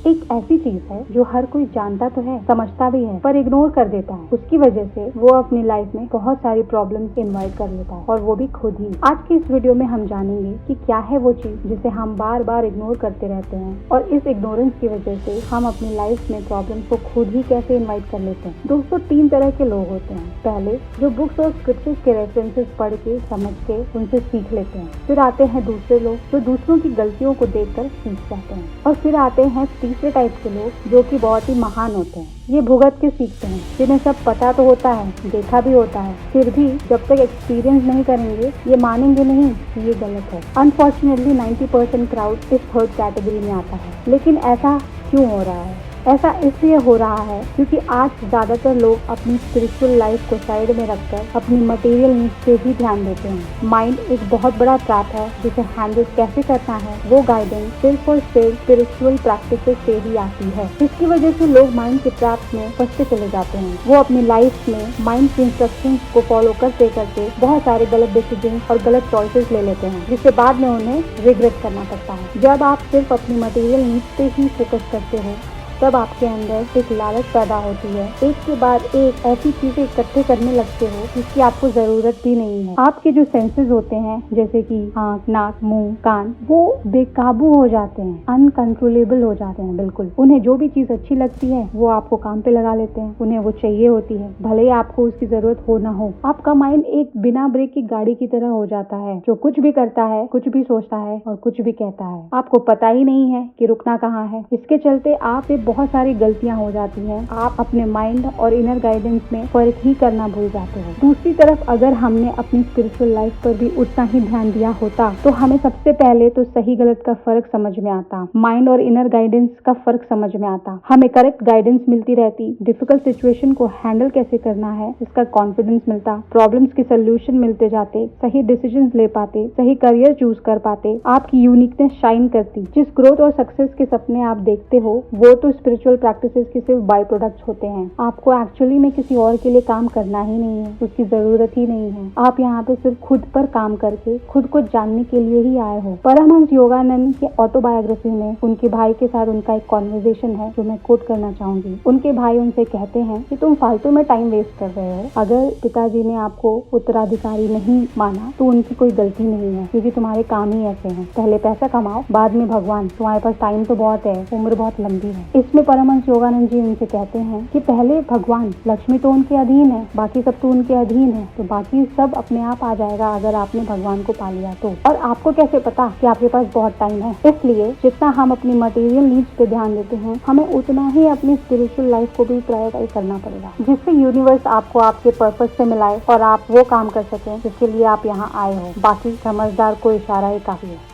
एक ऐसी चीज है जो हर कोई जानता तो है, समझता भी है, पर इग्नोर कर देता है। उसकी वजह से वो अपनी लाइफ में बहुत सारी प्रॉब्लम्स इन्वाइट कर लेता है, और वो भी खुद ही। आज की इस वीडियो में हम जानेंगे कि क्या है वो चीज जिसे हम बार बार इग्नोर करते रहते हैं, और इस इग्नोरेंस की वजह से हम अपनी लाइफ में प्रॉब्लम्स को खुद ही कैसे इन्वाइट कर लेते हैं। दोस्तों, 3 तरह के लोग होते हैं। पहले जो बुक्स और स्क्रिप्चर्स के रेफरेंसेस पढ़ के समझ के उनसे सीख लेते हैं। फिर आते हैं दूसरे लोग जो दूसरों की गलतियों को देखकर सीख जाते हैं। और फिर आते हैं तीसरे टाइप के लोग जो कि बहुत ही महान होते हैं। ये भुगत के सीखते हैं, जिन्हें सब पता तो होता है, देखा भी होता है, फिर भी जब तक एक्सपीरियंस नहीं करेंगे ये मानेंगे नहीं कि ये गलत है। अनफॉर्चुनेटली 90% क्राउड इस थर्ड कैटेगरी में आता है। लेकिन ऐसा क्यों हो रहा है? ऐसा इसलिए हो रहा है क्योंकि आज ज्यादातर लोग अपनी स्पिरिचुअल लाइफ को साइड में रखकर अपनी मटेरियल नीड्स पे ही ध्यान देते हैं। माइंड एक बहुत बड़ा ट्रैप है जिसे हैंडल कैसे करना है वो गाइडेंस सिर्फ और सिर्फ स्पिरिचुअल प्रैक्टिसेस से ही आती है। इसकी वजह से लोग माइंड के ट्रैप में फंसते चले जाते हैं। वो अपनी लाइफ में माइंड के इंस्ट्रक्शंस को फॉलो करते करते बहुत सारे गलत डिसीजन और गलत चॉइसेस ले लेते हैं, जिससे बाद में उन्हें रिग्रेट करना पड़ता है। जब आप सिर्फ अपनी मटेरियल नीड्स पे ही फोकस करते हो तब आपके अंदर एक लालच पैदा होती है। एक के बाद एक ऐसी चीजें इकट्ठे करने लगते हो जिसकी आपको जरूरत भी नहीं है। आपके जो सेंसेस होते हैं जैसे कि आँख, नाक, मुंह, कान, वो बेकाबू हो जाते हैं, अनकंट्रोलेबल हो जाते हैं। बिल्कुल उन्हें जो भी चीज अच्छी लगती है वो आपको काम पे लगा लेते हैं। उन्हें वो चाहिए होती है, भले ही आपको उसकी जरूरत हो ना हो। आपका माइंड एक बिना ब्रेक की गाड़ी की तरह हो जाता है, जो कुछ भी करता है, कुछ भी सोचता है और कुछ भी कहता है। आपको पता ही नहीं है कि रुकना कहाँ है। इसके चलते आप बहुत सारी गलतियां हो जाती हैं। आप अपने माइंड और इनर गाइडेंस में फर्क ही करना भूल जाते हो। दूसरी तरफ अगर हमने अपनी स्पिरिचुअल लाइफ पर भी उतना ही ध्यान दिया होता तो हमें सबसे पहले तो सही गलत का फर्क समझ में आता, माइंड और इनर गाइडेंस का फर्क समझ में आता, हमें करेक्ट गाइडेंस मिलती रहती, डिफिकल्ट सिचुएशन को हैंडल कैसे करना है इसका कॉन्फिडेंस मिलता, प्रॉब्लम्स के सोल्यूशन मिलते जाते, सही डिसीजन ले पाते, सही करियर चूज कर पाते, आपकी यूनिकनेस शाइन करती। जिस ग्रोथ और सक्सेस के सपने आप देखते हो वो तो स्पिरिचुअल प्रैक्टिसेस के सिर्फ बाय प्रोडक्ट्स होते हैं। आपको एक्चुअली में किसी और के लिए काम करना ही नहीं है, उसकी जरूरत ही नहीं है। आप यहाँ पे सिर्फ खुद पर काम करके खुद को जानने के लिए ही आए हो। परमहंस योगानंद के ऑटोबायोग्राफी में उनके भाई के साथ उनका एक कॉन्वर्सेशन है जो मैं कोट करना चाहूंगी। उनके भाई उनसे कहते हैं कि तुम फालतू में टाइम वेस्ट कर रहे हो। अगर पिताजी ने आपको उत्तराधिकारी नहीं माना तो उनकी कोई गलती नहीं है, क्योंकि तुम्हारे काम ही ऐसे हैं। पहले पैसा कमाओ, बाद में भगवान। तुम्हारे पास टाइम तो बहुत है, उम्र बहुत लंबी है। इसमें परमहंस योगानंद जी उनसे कहते हैं कि पहले भगवान, लक्ष्मी तो उनके अधीन है, बाकी सब तो उनके अधीन है, तो बाकी सब अपने आप आ जाएगा अगर आपने भगवान को पा लिया तो। और आपको कैसे पता कि आपके पास बहुत टाइम है? इसलिए जितना हम अपनी मटेरियल नीड्स पे ध्यान देते हैं हमें उतना ही अपनी स्पिरिचुअल लाइफ को भी प्रायोरिटाइज करना पड़ेगा, जिससे यूनिवर्स आपको आपके पर्पस से मिलाए और आप वो काम कर सकें जिसके लिए आप यहाँ आए हो। बाकी समझदार को इशारा ही काफी है।